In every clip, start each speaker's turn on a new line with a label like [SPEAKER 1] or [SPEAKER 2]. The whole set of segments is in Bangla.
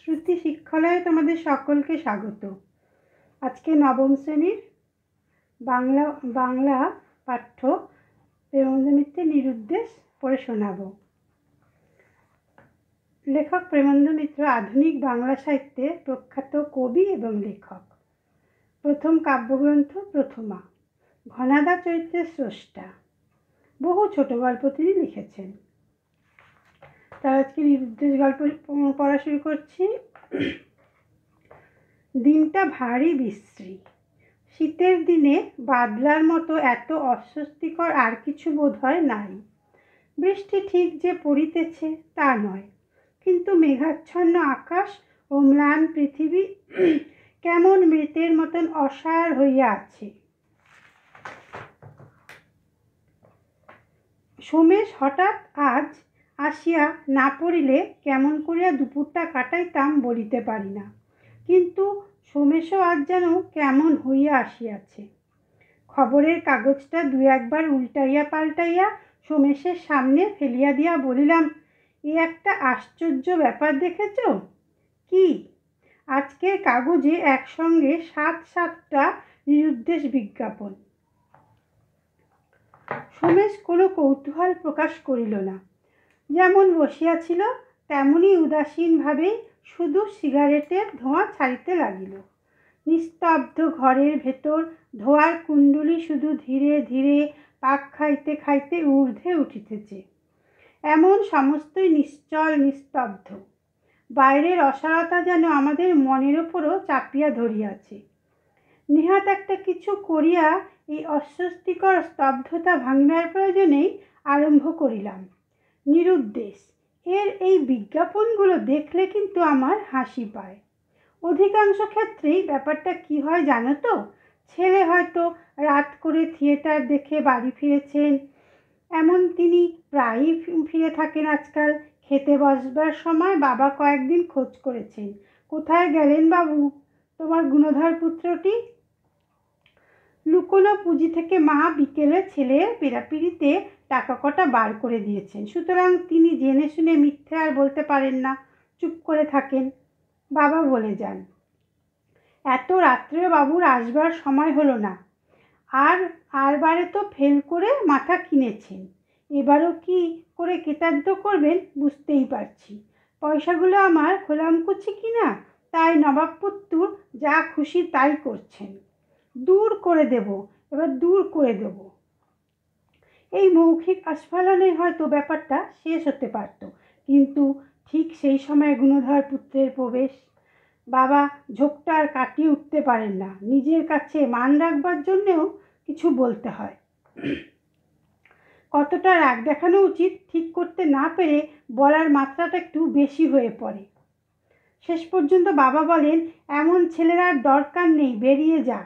[SPEAKER 1] শ্রুতি শিক্ষালয়ে তোমাদের সকলকে স্বাগত। আজকে নবম শ্রেণীর বাংলা পাঠ্য প্রেমেন্দ্র মিত্রের নিরুদ্দেশ পড়ে শোনাব। লেখক প্রেমেন্দ্র মিত্র আধুনিক বাংলা সাহিত্যে প্রখ্যাত কবি এবং লেখক। প্রথম কাব্যগ্রন্থ প্রথমা, ঘনাদা চরিত্রের স্রষ্টা। বহু ছোট গল্প তিনি লিখেছেন। তার আজকে নিরুদ্দেশ গল্প পড়া শুরু করছি। দিনটা ভারী বিশ্রী। শীতের দিনে বাদলার মতো এত অস্বস্তিকর আর কিছু বোধহয় নাই। বৃষ্টি ঠিক যে পড়িতেছে তা নয়, কিন্তু মেঘাচ্ছন্ন আকাশ ও ম্লান পৃথিবী কেমন মৃতের মতন অসাড় হইয়া আছে। সোমেশ হঠাৎ আজ আসিয়া না পড়িলে কেমন করিয়া দুপুরটা কাটাইতাম বলিতে পারি না, কিন্তু সোমেশও আজ যেন কেমন হইয়া আসিয়াছে। খবরের কাগজটা দু একবার উল্টাইয়া পাল্টাইয়া সোমেশের সামনে ফেলিয়া দিয়া বলিলাম, এ একটা আশ্চর্য ব্যাপার দেখেছ? কি? আজকের কাগজে একসঙ্গে 7টা নিরুদ্দেশ বিজ্ঞাপন। সোমেশ কোনো কৌতূহল প্রকাশ করিল না। যেমন বসিয়াছিল তেমনি উদাসীনভাবেই শুধু সিগারেটের ধোঁয়া ছাড়িতে লাগিল। নিস্তব্ধ ঘরের ভেতর ধোঁয়ার কুণ্ডলী শুধু ধীরে ধীরে পাক খাইতে খাইতে ঊর্ধ্বে উঠিতেছে। এমন সমস্তই নিশ্চল নিস্তব্ধ। বাইরের অসারতা যেন আমাদের মনের ওপরও চাপিয়া ধরিয়াছে। নিহাত একটা কিছু করিয়া এই অস্বস্তিকর স্তব্ধতা ভাঙিবার প্রয়োজনেই আরম্ভ করিলাম নিরুদ্দেশ। এই বিজ্ঞাপনগুলো দেখলে কিন্তু আমার হাসি পায়। অধিকাংশ ক্ষেত্রেই ব্যাপারটা কি হয় জানো তো? ছেলে হয়তো রাত করে থিয়েটার দেখে বাড়ি ফিরেছেন, এমন তিনি প্রায়ই ফিরে থাকেন আজকাল। খেতে বসবার সময় বাবা কয়েকদিন খোঁজ করেছেন, কোথায় গেলেন বাবু তোমার গুণধর পুত্রটি? লুকোনো পুঁজি থেকে মা বিকেলে ছেলের পেরাপিরিতে টাকা কটা বার করে দিয়েছেন, সুতরাং তিনি জেনে শুনে মিথ্যে আর বলতে পারেন না, চুপ করে থাকেন। বাবা বলে যান, এত রাত্রেও বাবুর আসবার সময় হলো না। আর বারে তো ফেল করে মাথা কিনেছেন, এবারও কি করে কৃতার্থ করবেন বুঝতেই পারছি। পয়সাগুলো আমার খোলামকুচি কিনা, তাই নবাব পুত্তুর যা খুশি তাই করছেন। দূর করে দেব, এবার দূর করে দেব। এই মৌখিক আস্ফালনে হয়তো ব্যাপারটা শেষ হতে পারত, কিন্তু ঠিক সেই সময় গুণধর পুত্রের প্রবেশ। বাবা ঝোঁকটা আর কাটিয়ে উঠতে পারেন না, নিজের কাছে মান রাখবার জন্যেও কিছু বলতে হয়। কতটা রাগ দেখানো উচিত ঠিক করতে না পেরে বলার মাত্রাটা একটু বেশি হয়ে পড়ে। শেষ পর্যন্ত বাবা বলেন, এমন ছেলের আর দরকার নেই, বেরিয়ে যা।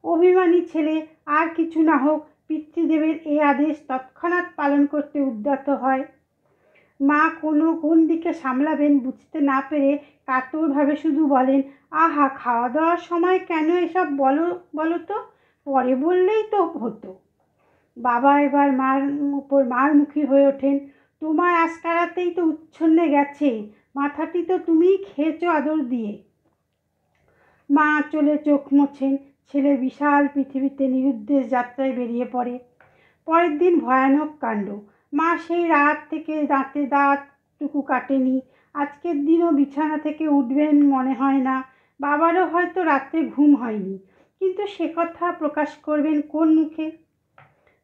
[SPEAKER 1] অভিমানী ছেলে আর কিছু না হোক পিতৃদেবের এই আদেশ তৎক্ষণাৎ পালন করতে উদ্যত হয়। মা কোন দিকে সামলাবেন বুঝতে না পেরে কাতরভাবে শুধু বলেন, আহা, খাওয়া দাওয়ার সময় কেন এসব বলো তো, পরে বললেই তো হতো। বাবা এবার মারমুখী হয়ে ওঠেন, তোমার আস্কারাতেই তো উচ্ছন্নে গেছে, মাথাটি তো তুমিই খেয়েছো আদর দিয়ে। মা চলে চোখ মোছেন, ছেলে বিশাল পৃথিবীতে নিরুদ্দেশ যাত্রায় বেরিয়ে পড়ে। পরের দিন ভয়ানক কাণ্ড। মা সেই রাত থেকে দাঁতে দাঁতটুকু কাটেনি। আজকের দিনও বিছানা থেকে উঠবেন মনে হয় না। বাবারও হয়তো রাত্রে ঘুম হয়নি, কিন্তু সে কথা প্রকাশ করবেন কোন মুখে?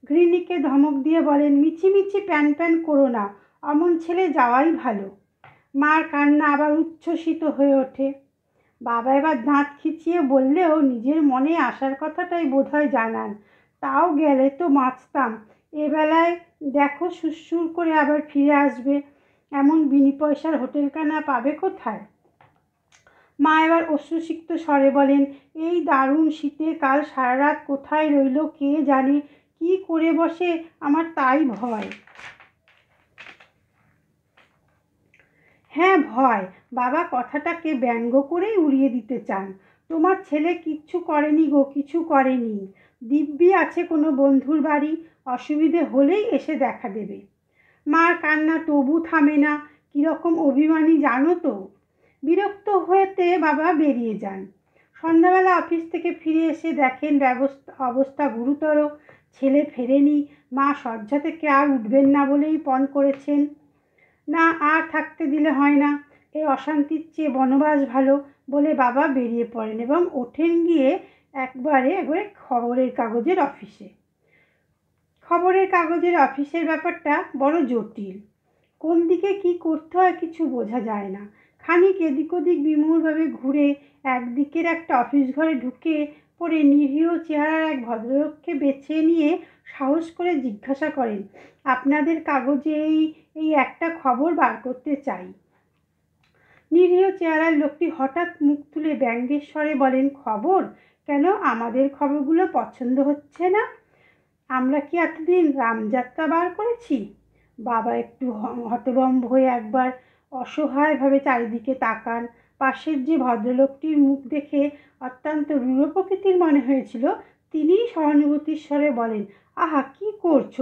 [SPEAKER 1] গৃহিণীকে ধমক দিয়ে বলেন, মিছিমিছি প্যান করো না, অমন ছেলে যাওয়াই ভালো। মার কান্না আবার উচ্ছ্বসিত হয়ে ওঠে। বাবা এবার দাঁত খিচিয়ে বললেও নিজের মনে আসার কথাটাই বোধহয় জানান, তাও গেলে তো বাঁচতাম, এবেলায় দেখো সুরসুর করে আবার ফিরে আসবে, এমন বিনি পয়সার হোটেলখানা পাবে কোথায়? মা এবার অশ্রুসিক্ত স্বরে বলেন, এই দারুণ শীতে কাল সারা রাত কোথায় রইল কে জানে, কি করে বসে আমার তাই ভয়। হ্যাঁ ভয়। বাবা কথাটাকে ব্যঙ্গ করেই উড়িয়ে দিতে চান। তোমার ছেলে কিচ্ছু করেনি গো, কিছু করেনি। দিব্যি আছে কোনো বন্ধুর বাড়ি, অসুবিধে হলেই এসে দেখা দেবে। মার কান্না তবু থামে না। কীরকম অভিমানী জানো তো? বিরক্ত হতে বাবা বেরিয়ে যান। সন্ধ্যাবেলা অফিস থেকে ফিরে এসে দেখেন অবস্থা গুরুতর। ছেলে ফেরেনি, মা শয্যা থেকে আর উঠবেন না বলেই পণ করেছেন। না, আর থাকতে দিলে হয় না, এই অশান্তির চেয়ে বনবাস ভালো বলে বাবা বেরিয়ে পড়েন এবং ওঠেন গিয়ে একবারে খবরের কাগজের অফিসে। খবরের কাগজের অফিসের ব্যাপারটা বড় জটিল। কোন দিকে কি করতে হয় কিছু বোঝা যায় না। খানিক এদিক ওদিক বিমূঢ়ভাবে ঘুরে একদিকের একটা অফিস ঘরে ঢুকে পড়ে নিরীহ চেহারার এক ভদ্রলোককে বেছে নিয়ে সাহস করে জিজ্ঞাসা করেন, আপনাদের কাগজে এই একটা খবর বার করতে চাই। নিরীহ চেহারার লোকটি হঠাৎ মুখ তুলে ব্যঙ্গের স্বরে বলেন, খবর? কেন, আমাদের খবরগুলো পছন্দ হচ্ছে না? আমরা কি এতদিন রামযাত্রা বার করেছি? বাবা একটু হতভম্ব হয়ে একবার অসহায়ভাবে চারিদিকে তাকান। পাশের যে ভদ্রলোকটির মুখ দেখে অত্যন্ত রূঢ় প্রকৃতির মনে হয়েছিল, তিনিই সহানুভূতির স্বরে বলেন, আহা, কি করছো?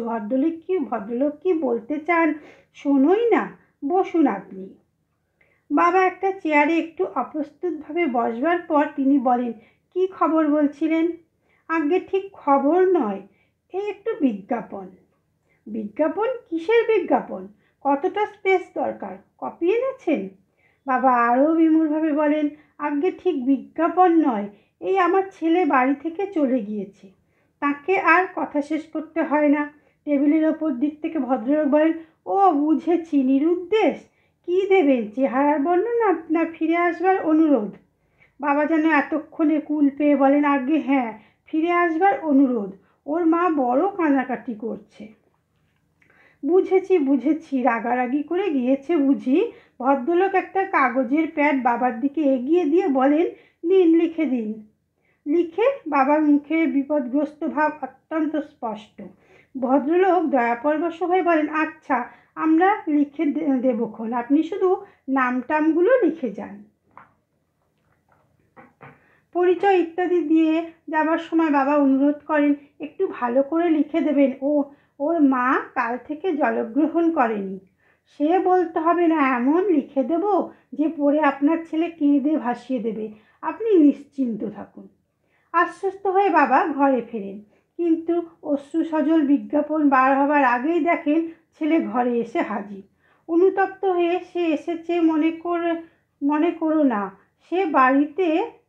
[SPEAKER 1] ভদ্রলোক কি বলতে চান শোনোই না, বসুন আপনি। বাবা একটা চেয়ারে একটু অপ্রস্তুতভাবে বসবার পর তিনি বলেন, কি খবর বলছিলেন? আগে ঠিক খবর নয়, এই একটু বিজ্ঞাপন। বিজ্ঞাপন? কিসের বিজ্ঞাপন? কতটা স্পেস দরকার? কপি এনেছেন? বাবা আরও বিমূঢ়ভাবে বলেন, আগে ঠিক বিজ্ঞাপন নয়, এই আমার ছেলে বাড়ি থেকে চলে গিয়েছে। তাকে আর কথা শেষ করতে হয় না। টেবিলের ওপর দিক থেকে ভদ্রলোক বলেন, ও বুঝেছি, নিরুদ্দেশ। কি দেবেন, চেহারার বর্ণনা না ফিরে আসবার অনুরোধ? বাবা যেন এতক্ষণে কুল পেয়ে বলেন, আগে হ্যাঁ, ফিরে আসবার অনুরোধ। ওর মা বড় কান্নাকাটি করছে। বুঝেছি, রাগারাগি করে গিয়েছে বুঝি। ভদ্রলোক একটা কাগজের প্যাড বাবার দিকে এগিয়ে দিয়ে বলেন, নিন, লিখে দিন। লিখে? বাবার মুখে বিপদগ্রস্ত ভাব অত্যন্ত স্পষ্ট। ভদ্রলোক দয়াপরবশ হয়ে বলেন, আচ্ছা, আমরা লিখে দেবক্ষণ, আপনি শুধু নামটামগুলো লিখে যান। পরিচয় ইত্যাদি দিয়ে যাবার সময় বাবা অনুরোধ করেন, একটু ভালো করে লিখে দেবেন, ওর মা কাল থেকে জলগ্রহণ করেনি। সে বলতে হবে না, এমন লিখে দেব যে পড়ে আপনার ছেলে কেঁদে ভাসিয়ে দেবে। আপনি নিশ্চিন্ত থাকুন। আশ্বস্ত হয়ে বাবা ঘরে ফেরেন, কিন্তু অশ্রুসজল বিজ্ঞাপন বার হবার আগেই দেখেন ছেলে ঘরে এসে হাজির। অনুতপ্ত হয়ে সে এসেছে মনে করো না, সে বাড়িতে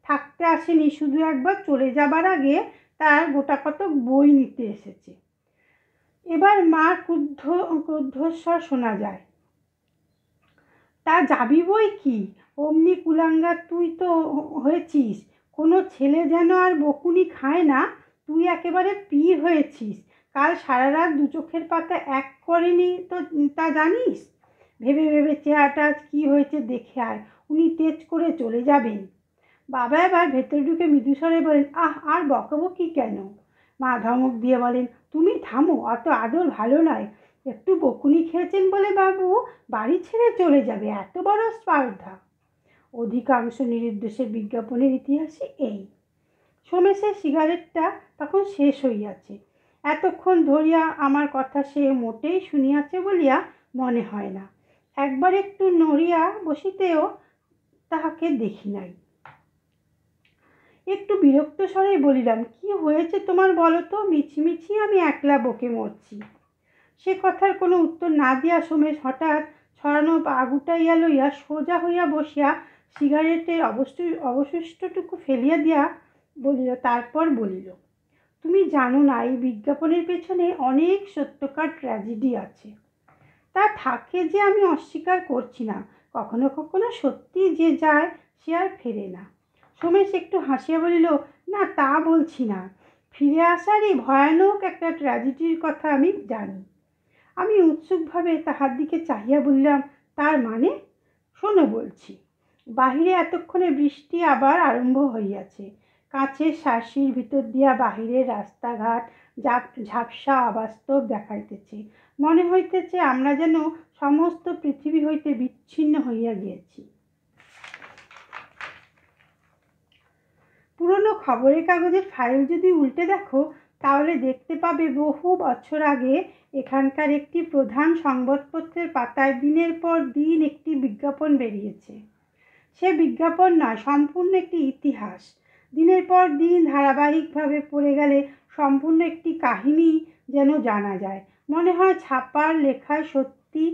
[SPEAKER 1] থাকতে আসেনি, শুধু একবার চলে যাবার আগে তার গোটাকতক বই নিতে এসেছে। এবার মার ক্রুদ্ধস্বর শোনা যায়, তা যাবি বই কি, অমনি কুলাঙ্গার তুই তো হয়েছিস। কোনো ছেলে যেন আর বকুনি খায় না, তুই একেবারে পীর হয়েছিস। কাল সারা রাত দু চোখের পাতা এক করেনি তো তা জানিস? ভেবে ভেবে চেহারাটা আজ কী হয়েছে দেখে আয়, উনি তেজ করে চলে যাবেন। বাবা এবার ভেতরে ঢুকে মৃদুস্বরে বলেন, আহ, আর বকাবকি কেন? মা ধমক দিয়ে বলেন, তুমি থামো, অত আদর ভালো নয়। একটু বকুনি খেয়েছেন বলে বাবু বাড়ি ছেড়ে চলে যাবে, এত বড় স্পর্ধা। অধিকাংশ নিরুদ্দেশের বিজ্ঞাপনের ইতিহাসে এই। সোমেশের সিগারেটটা তখন শেষ হইয়াছে। এতক্ষণ ধরিয়া আমার কথা সে মোটেই শুনিয়াছে বলিয়া মনে হয় না। একবার একটু নড়িয়া বসিতেও তাহাকে দেখি নাই। একটু বিরক্ত স্বরে বলিলাম, কি হয়েছে তোমার বলো তো? মিছিমিছি আমি একলা বকে মরছি। সে কথার কোনো উত্তর না দিয়া সোমেশ হঠাৎ ছড়ানো পা গুটাইয়া লইয়া সোজা হইয়া বসিয়া সিগারেটের অবশিষ্টটুকু ফেলিয়া দিয়া তারপর বলিল, তুমি জানো না, এই বিজ্ঞাপনের পেছনে অনেক সত্যকার ট্র্যাজেডি আছে। তা থাকে যে, আমি অস্বীকার করছি না। কখনো কখনো সত্যি যে যায় সে আর ফেরে না। সোমেশ একটু হাসিয়া বলিল, না, তা বলছি না, ফিরে আসারই ভয়ানক একটা ট্র্যাজেডির কথা আমি জানি। আমি উৎসুকভাবে তাহার দিকে চাহিয়া বললাম, তার মানে? শোনো বলছি। বাহিরে এতক্ষণে বৃষ্টি আবার আরম্ভ হইয়াছে। কাঁচের শাসির ভিতর দিয়া বাহিরের রাস্তাঘাট ঝাপসা অবাস্তব দেখাইতেছে। মনে হইতেছে আমরা যেন সমস্ত পৃথিবী হইতে বিচ্ছিন্ন হইয়া গিয়েছি। পুরনো খবরের কাগজের ফাইল যদি উল্টে দেখো, তাহলে দেখতে পাবে বহু বছর আগে এখানকার একটি প্রধান সংবাদপত্রের পাতায় দিনের পর দিন একটি বিজ্ঞাপন বেরিয়েছে। সে বিজ্ঞাপন নয়, সম্পূর্ণ একটি ইতিহাস। দিনের পর দিন ধারাবাহিকভাবে পড়ে গেলে সম্পূর্ণ একটি কাহিনী যেন জানা যায়। মনে হয় ছাপার লেখায় সত্যি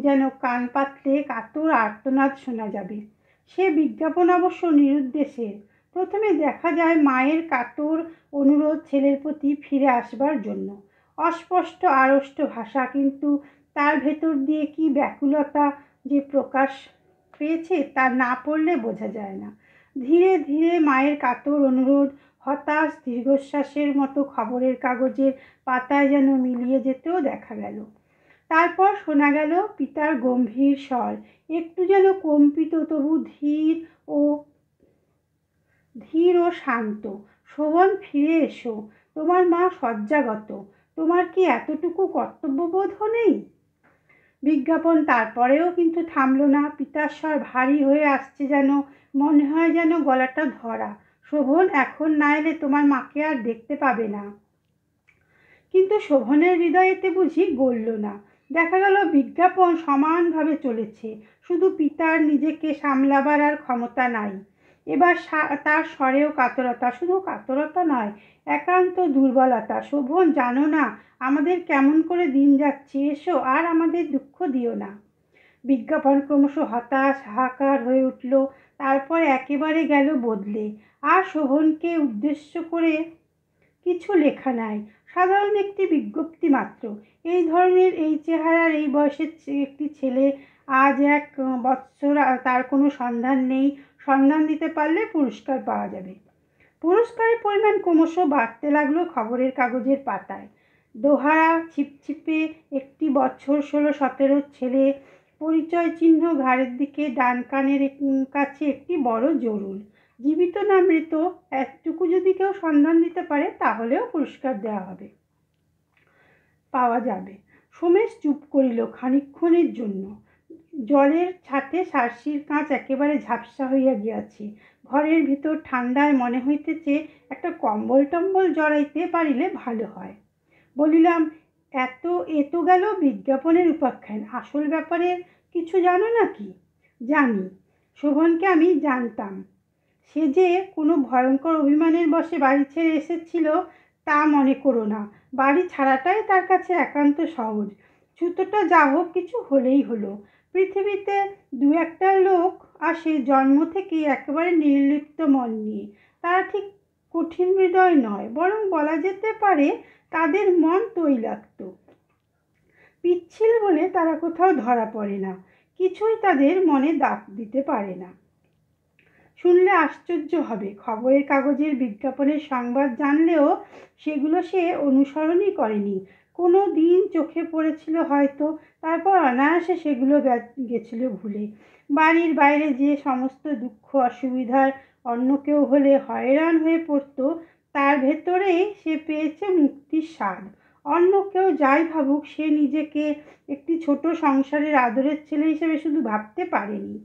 [SPEAKER 1] যেন কান পাতলে কাতর আর্তনাদ শোনা যাবে। সে বিজ্ঞাপন অবশ্য নিরুদ্দেশের। প্রথমে দেখা যায় মায়ের কাতর অনুরোধ ছেলের প্রতি ফিরে আসবার জন্য। অস্পষ্ট আড়ষ্ট ভাষা, কিন্তু তার ভেতর দিয়ে কি ব্যাকুলতা যে প্রকাশ পেয়েছে তা না পড়লে বোঝা যায় না। ধীরে ধীরে মায়ের কাতর অনুরোধ হতাশ দীর্ঘশ্বাসের মতো খবরের কাগজের পাতায় যেন মিলিয়ে যেতেও দেখা গেল। তারপর শোনা গেল পিতার গম্ভীর স্বর, একটু যেন কম্পিত, তবু ধীর ও শান্ত। শোভন, ফিরে এসো, তোমার মা শয্যাগত। তোমার কি এতটুকু কর্তব্যবোধও নেই? বিজ্ঞাপন তারপরেও কিন্তু থামল না। পিতার স্বর ভারী হয়ে আসছে, যেন মনে হয় যেন গলাটা ধরা। শোভন, এখন না এলে তোমার মাকে আর দেখতে পাবে না। কিন্তু শোভনের হৃদয়েতে বুঝি গলল না। দেখা গেল বিজ্ঞাপন সমানভাবে চলেছে, শুধু পিতার নিজেকে সামলাবার আর ক্ষমতা নাই। এবার তার স্বরেও কাতরতা, শুধু কাতরতা নয়, একান্ত দুর্বলতা। শোভন, জানো না আমাদের কেমন করে দিন যাচ্ছে, এসো, আর আমাদের দুঃখ দিও না। বিজ্ঞাপন ক্রমশ হতাশ, হাহাকার হয়ে উঠল, তারপর একেবারে গেল বদলে। আর শোভনকে উদ্দেশ্য করে কিছু লেখা নাই, সাধারণ একটি বিজ্ঞপ্তি মাত্র। এই ধরনের, এই চেহারার, এই বয়সের একটি ছেলে, আজ 1 বৎসর তার কোনো সন্ধান নেই। সন্ধান দিতে পারলে পুরস্কার পাওয়া যাবে। পুরস্কারের পরিমাণ ক্রমশ বাড়তে লাগলো খবরের কাগজের পাতায়। দোহারা ছিপছিপে একটি বছর 16-17 ছেলে, পরিচয় চিহ্ন ঘাড়ের দিকে, ডান কানের কাছে একটি বড় জরুল। জীবিত না মৃত এতটুকু যদি কেউ সন্ধান দিতে পারে তাহলেও পুরস্কার পাওয়া যাবে। সোমেশ চুপ করিল খানিকক্ষণের জন্য। জলের ছাটে সার্সির কাঁচ একেবারে ঝাপসা হইয়া গিয়াছে। ঘরের ভিতর ঠান্ডায় মনে হইতেছে একটা কম্বল টম্বল জড়াইতে পারিলে ভালো হয়। বলিলাম, এ তো গেল বিজ্ঞাপনের উপাখ্যান, আসল ব্যাপারের কিছু জানো নাকি? জানি। শোভনকে আমি জানতাম। সে যে কোনো ভয়ঙ্কর অভিমানের বশে বাড়ি ছেড়ে এসেছিল তা মনে করো না। বাড়ি ছাড়াটাই তার কাছে একান্ত সহজ। ছুতোটা যা হোক কিছু হলেই হলো। পৃথিবীতে 2-1 লোক আসে জন্ম থেকেই একেবারে নির্লিপ্ত মন নিয়ে। তারা ঠিক কঠিন হৃদয় নয়, বরং বলা যেতে পারে তাদের মন তৈলাক্ত। পিচ্ছিল বলে তারা কোথাও ধরা পড়ে না, কিছুই তাদের মনে দাগ দিতে পারে না। শুনলে আশ্চর্য হবে, খবরের কাগজের বিজ্ঞাপনের সংবাদ জানলেও সেগুলো সে অনুসরণই করেনি। কোনো দিন চোখে পড়েছিল হয়তো, তারপর অনায়াসে সেগুলো গেছিল ভুলে। বাড়ির বাইরে যে সমস্ত দুঃখ অসুবিধার অন্য কেউ হলে হয়রান হয়ে পড়তো, তার ভেতরেই সে পেয়েছে মুক্তির স্বাদ। অন্য কেউ যাই ভাবুক, সে নিজেকে একটি ছোট সংসারের আদরের ছেলে হিসেবে শুধু ভাবতে পারেনি।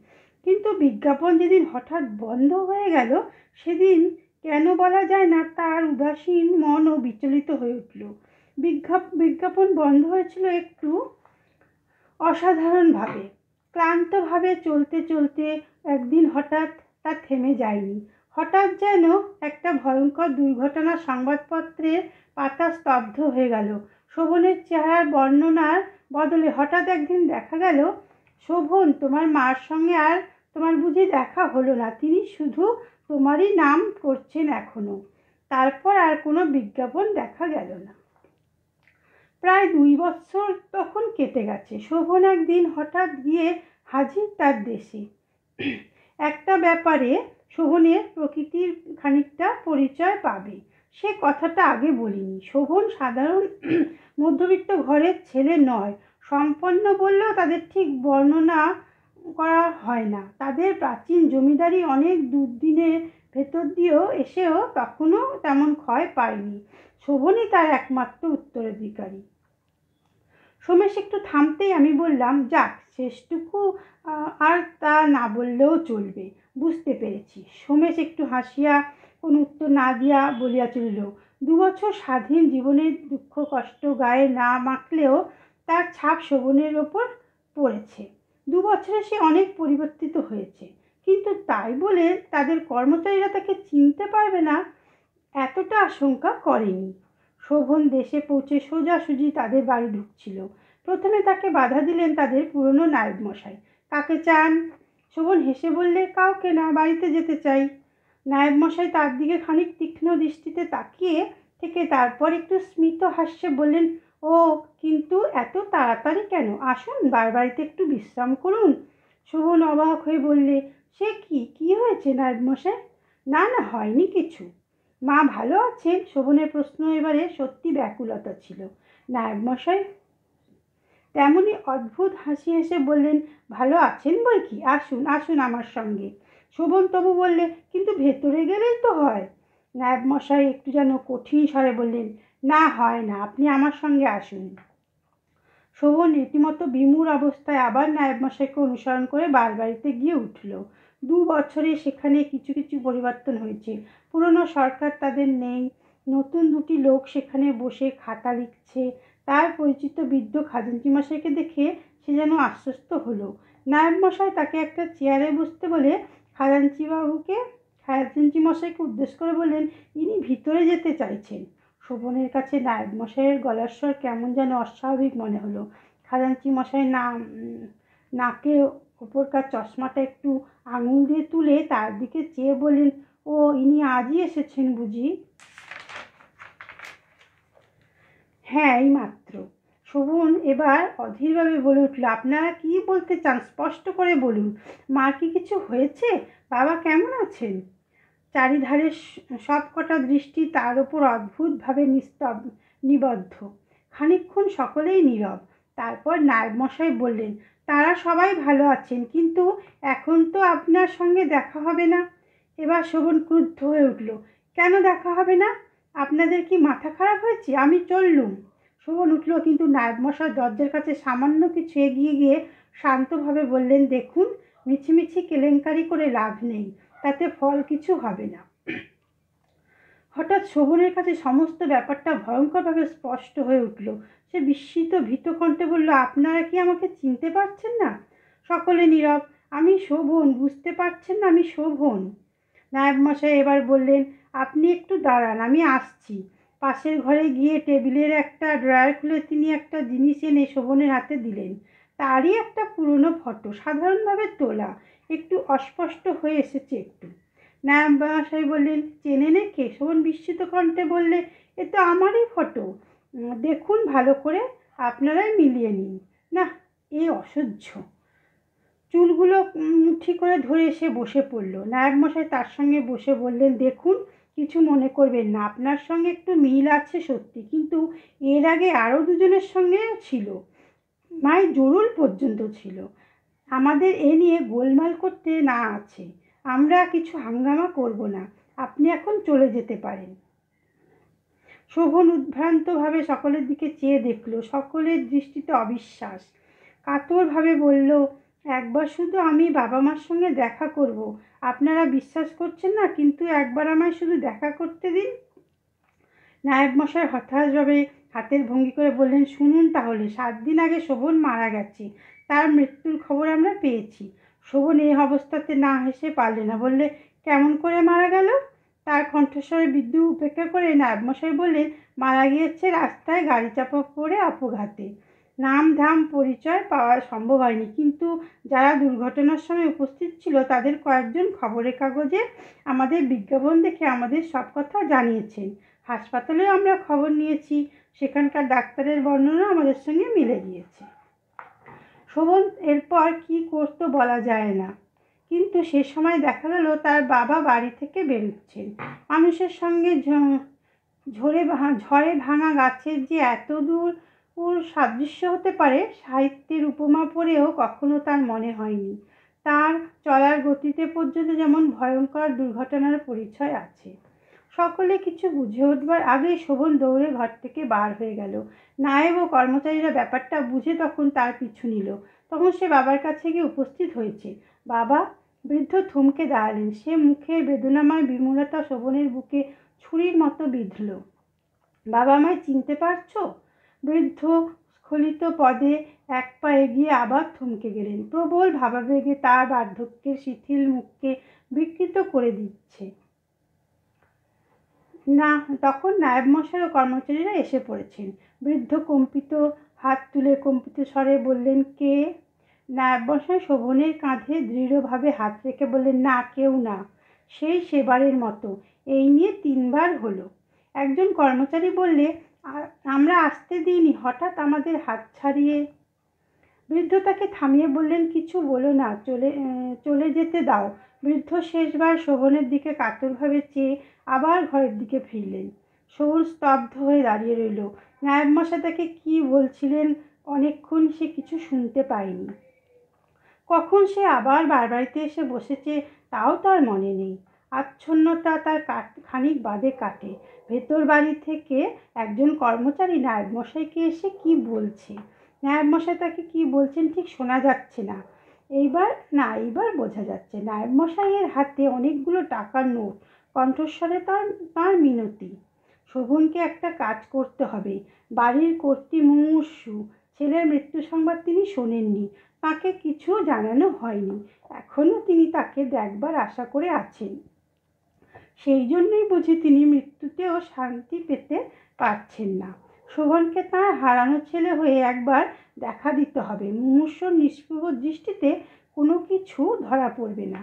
[SPEAKER 1] কিন্তু বিজ্ঞাপন যেদিন হঠাৎ বন্ধ হয়ে গেল, সেদিন কেন বলা যায় না, তার উদাসীন মনও বিচলিত হয়ে উঠল। বিজ্ঞাপন বন্ধ হয়েছিল একটু অসাধারণভাবে, ক্লান্তভাবে চলতে চলতে। একদিন হঠাৎ তা থেমে যায়নি। হঠাৎ যেন একটা ভয়ঙ্কর দুর্ঘটনার সংবাদপত্রের পাতা স্তব্ধ হয়ে গেল। শোভনের চেহারার বর্ণনার বদলে হঠাৎ একদিন দেখা গেল, শোভন, তোমার মার সঙ্গে আর তোমার বুঝি দেখা হলো না, তিনি শুধু তোমারই নাম করছেন এখনো। তারপর আর কোনো বিজ্ঞাপন দেখা গেল না। প্রায় 2 বছর তখন কেটে গেছে। শোভন একদিন হঠাৎ গিয়ে হাজির তার দেশে। একটা ব্যাপারে শোভনের প্রকৃতির খানিকটা পরিচয় পাবে, সে কথাটা আগে বলিনি। শোভন সাধারণ মধ্যবিত্ত ঘরের ছেলে নয়। সম্পন্ন বললেও তাদের ঠিক বর্ণনা করা হয় না। তাদের প্রাচীন জমিদারি অনেক দুর্দিনের ভেতর দিয়েও এসেও তখনও তেমন ক্ষয় পায়নি। শোভনই তার একমাত্র উত্তরাধিকারী। সোমেশ একটু থামতেই আমি বললাম, যাক, শেষটুকু আর তা না বললেও চলবে, বুঝতে পেরেছি। সোমেশ একটু হাসিয়া কোনো উত্তর না দিয়া বলিয়া চলিল, 2 বছর স্বাধীন জীবনের দুঃখ কষ্ট গায়ে না মাখলেও তার ছাপ শোভনের ওপর পড়েছে। 2 বছরে সে অনেক পরিবর্তিত হয়েছে। কিন্তু তাই বলে তাদের কর্মচারীরা তাকে চিনতে পারবে না এতটা আশঙ্কা করেনি। শোভন দেশে পৌঁছে সোজাসুজি তাদের বাড়ি ঢুকছিল। প্রথমে তাকে বাধা দিলেন তাদের পুরনো নায়েব মশাই। কাকে চান? শোভন হেসে বললে, কাউকে না, বাড়িতে যেতে চাই। নায়েব মশাই তার দিকে খানিক তীক্ষ্ণ দৃষ্টিতে তাকিয়ে থেকে তারপর একটু স্মিত হাস্যে বললেন, ও কিন্তু এত তাড়াতাড়ি কেন? আসুন, বাড়িতে একটু বিশ্রাম করুন। শোভন অবাক হয়ে বললে, সে কি হয়েছে নায়েব মশাই? না না, হয়নি কিছু। মা ভালো আছেন? শোভনের প্রশ্ন এবারে সত্যি ব্যাকুলতা ছিল। নায়েব মশাই তেমনই অদ্ভুত হাসি হেসে বললেন, ভালো আছেন বই কি, আসুন আসুন আমার সঙ্গে। শোভন তবু বললে, কিন্তু ভেতরে গেলেই তো হয়। নায়েব মশাই একটু যেন কঠিন স্বরে বললেন, না, হয় না, আপনি আমার সঙ্গে আসুন। শোভন রীতিমতো বিমূঢ় অবস্থায় আবার নায়েব মশাইকে অনুসরণ করে বাড়িতে গিয়ে উঠল। 2 বছরে সেখানে কিছু কিছু পরিবর্তন হয়েছে। পুরনো সরকার তাদের নেই, নতুন 2টি লোক সেখানে বসে খাতা লিখছে। তার পরিচিত বৃদ্ধ খাজাঞ্চি মশাইকে দেখে সে যেন আশ্বস্ত হলো। নায়েব মশাই তাকে একটা চেয়ারে বসতে বলে খাজাঞ্চি মশাইকে উদ্দেশ্য করে বললেন, ইনি ভিতরে যেতে চাইছেন। শোভনের কাছে নায়েব মশাইয়ের গলার স্বর কেমন যেন অস্বাভাবিক মনে হলো। খাজাঞ্চি মশাই নাকে ওপরকার চশমাটা একটু আঙুল দিয়ে তুলে তার দিকে চেয়ে বললেন, ও, ইনি আজই এসেছেন বুঝি? হ্যাঁ, এইমাত্র। শোভন এবার অধীরভাবে বলে উঠল, আপনারা কি বলতে চান স্পষ্ট করে বলুন। মার কি কিছু হয়েছে? বাবা কেমন আছেন? চারিধারে সব কটা দৃষ্টি তার ওপর অদ্ভুতভাবে নিবদ্ধ। খানিকক্ষণ সকলেই নীরব। তারপর নায়েব মশাই বললেন, তারা সবাই ভালো আছেন, কিন্তু এখন তো আপনার সঙ্গে দেখা হবে না। এবার শোভন ক্রুদ্ধ হয়ে উঠল, কেন দেখা হবে না? আপনাদের কি মাথা খারাপ হয়েছে? আমি চললুম। শোভন উঠল, কিন্তু নায়েব মশাই দরজার কাছে সামান্য কিছু এগিয়ে গিয়ে শান্তভাবে বললেন, দেখুন, মিছিমিছি কেলেঙ্কারি করে লাভ নেই, তাতে ফল কিছু হবে না। হঠাৎ শোভনের কাছে সমস্ত ব্যাপারটা ভয়ঙ্করভাবে স্পষ্ট হয়ে উঠল। সে বিস্মিত ভীত কণ্ঠে বলল, আপনারা কি আমাকে চিনতে পারছেন না? সকলে নীরব। আমি শোভন, বুঝতে পারছেন না আমি শোভন? নায়েব মশাই এবার বললেন, আপনি একটু দাঁড়ান, আমি আসছি। পাশের ঘরে গিয়ে টেবিলের একটা ড্রয়ার খুলে তিনি একটা জিনিস এনে শোভনের হাতে দিলেন। তারই একটা পুরনো ফটো, সাধারণভাবে তোলা, একটু অস্পষ্ট হয়ে এসেছে একটু। নায়েব মশাই বললেন, চেনেন একে? শোভন বিস্মিত কণ্ঠে বললে, এ তো আমারই ফটো, দেখুন ভালো করে, আপনারাই মিলিয়ে নিন। না, এ অসহ্য। চুলগুলো মুঠি করে ধরে সে বসে পড়ল। নায়েব মশাই তার সঙ্গে বসে বললেন, দেখুন, কিছু মনে করবেন না, আপনার সঙ্গে একটু মিল আছে সত্যি, কিন্তু এর আগে আরও দুজনের সঙ্গে ছিল, মায় জরুল পর্যন্ত ছিল। আমাদের এ নিয়ে গোলমাল করতে না আছে। আমরা কিছু হাঙ্গামা করব না, আপনি এখন চলে যেতে পারেন। শোভন উদ্ভ্রান্তভাবে সকলের দিকে চেয়ে দেখল। সকলের দৃষ্টিতে অবিশ্বাস। কাতরভাবে বলল, একবার শুধু আমি বাবা মার সঙ্গে দেখা করব। আপনারা বিশ্বাস করছেন না, কিন্তু একবার আমায় শুধু দেখা করতে দিন। নায়েব মশাই হতাশভাবে হাতের ভঙ্গি করে বললেন, শুনুন তাহলে, 7 দিন আগে শোভন মারা গেছে, তার মৃত্যুর খবর আমরা পেয়েছি। শোভন এই অবস্থাতে না হেসে পারলে না, বললে, কেমন করে মারা গেল? তার কণ্ঠস্বরে বিদ্যুৎ উপেক্ষা করে নায়েব মশাই বললেন, মারা গিয়েছে রাস্তায় গাড়ি চাপা পড়ে অপঘাতে। নাম ধাম পরিচয় পাওয়া সম্ভব হয়নি, কিন্তু যারা দুর্ঘটনার সময় উপস্থিত ছিল তাদের কয়েকজন খবরের কাগজে আমাদের বিজ্ঞাপন দেখে আমাদের সব কথা জানিয়েছেন। হাসপাতালেও আমরা খবর নিয়েছি, সেখানকার ডাক্তারের বর্ণনা আমাদের সঙ্গে মিলে গিয়েছে। শোভন এরপর কি করতো বলা যায় না, কিন্তু সে সময় দেখা গেল তার বাবা বাড়ি থেকে বেরোচ্ছেন। মানুষের সঙ্গে ঝড়ে ভাঙা গাছের যে এত দূর সাদৃশ্য হতে পারে, সাহিত্যের উপমা পড়েও কখনো তার মনে হয়নি। তার চলার গতিতে পর্যন্ত যেমন ভয়ঙ্কর দুর্ঘটনার পরিচয় আছে। সকলে কিছু বুঝে উঠবার আগেই শোভন দৌড়ে ঘর থেকে বার হয়ে গেল। নায়েব ও কর্মচারীরা ব্যাপারটা বুঝে তখন তার পিছু নিল। তখন সে বাবার কাছে গিয়ে উপস্থিত হয়েছে। বাবা! বৃদ্ধ থমকে দাঁড়ালেন। সে মুখের বেদনাময় বিমূঢ়তা শোভনের বুকে ছুরির মতো বিঁধল। বাবা, আমায় চিনতে পারছো? বৃদ্ধ স্খলিত পদে এক পা এগিয়ে আবার থমকে গেলেন। প্রবল ভাবাবেগে তার বার্ধক্যের শিথিল মুখকে বিকৃত করে দিচ্ছে। না, তখন নায়েব মশাই ও কর্মচারীরা এসে পড়েছেন। বৃদ্ধ কম্পিত হাত তুলে কম্পিত স্বরে বললেন, কে? নায়েব মশাই শোভনের কাঁধে দৃঢ়ভাবে হাত রেখে বললেন, না, কেউ না। সেই সেবারের মতো। এই নিয়ে 3 বার হলো। একজন কর্মচারী বললে, আমরা আসতে দিইনি, হঠাৎ আমাদের হাত ছাড়িয়ে। বৃদ্ধ তাকে থামিয়ে বললেন, কিছু বলো না, চলে যেতে দাও। বৃদ্ধ শেষবার শোভনের দিকে কাতরভাবে চেয়ে আবার ঘরের দিকে ফিরলেন। শোভন স্তব্ধ হয়ে দাঁড়িয়ে রইল। নায়েব মশাই তাকে কি বলছিলেন অনেকক্ষণ সে কিছু শুনতে পায়নি। কখন সে আবার বাড়িতে এসে বসেছে তাও তার মনে নেই। আচ্ছন্নতা তার খানিক বাদে কাটে। ভেতর বাড়ি থেকে একজন কর্মচারী নায়েব মশাইকে এসে কি বলছে। নায়েব মশাই তাকে কি বলছেন ঠিক শোনা যাচ্ছে না। এইবার বোঝা যাচ্ছে। নায়েব মশাইয়ের হাতে অনেকগুলো টাকার নোট। কণ্ঠস্বরে তার মিনতি। শোভনকে একটা কাজ করতে হবে। বাড়ির কর্ত্রী মুমূর্ষু। ছেলের মৃত্যু সংবাদ তিনি শোনেননি। তাকে কিছু জানানো হয়নি। এখনো তিনি তাকে দেখবার আশা করে আছেন। সেই জন্যই বুঝি তিনি মৃত্যুতেও শান্তি পেতে পারছেন না। শোভনকে তার হারানো ছেলে হয়ে একবার দেখা দিতে হবে। মুমূর্ষুর নিষ্প্রভ দৃষ্টিতে কোনো কিছু ধরা পড়বে না।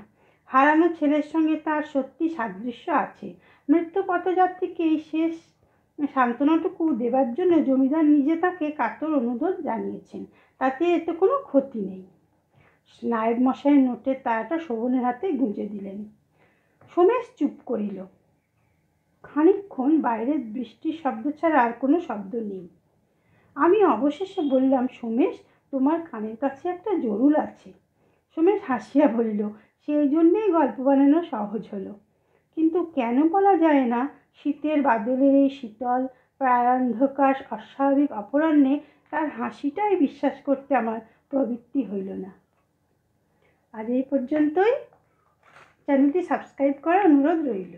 [SPEAKER 1] হারানো ছেলের সঙ্গে তার সত্যি সাদৃশ্য আছে। মৃত্যু পথযাত্রীকে এই শেষ সান্ত্বনাটুকু দেবার জন্য জমিদার নিজে তাকে কাতর অনুরোধ জানিয়েছেন। তাতে এতে কোনো ক্ষতি নেই। নায়েব মশাইয়ের নোটের তাড়াটা শোভনের হাতে গুঁজে দিলেন। সোমেশ চুপ করিল। খানিকক্ষণ বাইরের বৃষ্টির শব্দ ছাড়া আর কোনো শব্দ নেই। আমি অবশেষে বললাম, সোমেশ, তোমার কানের কাছে একটা জরুল আছে। সোমেশ হাসিয়া বলিল, সেই জন্যেই গল্প বানানো সহজ হলো। কিন্তু কেন বলা যায় না? শীতের বাদলের এই শীতল প্রায়ান্ধকার অস্বাভাবিক অপরাহ্নে তার হাসিটাই বিশ্বাস করতে আমার প্রবৃত্তি হইল না। আজ এই পর্যন্তই। চ্যানেলটি সাবস্ক্রাইব করার অনুরোধ রইল।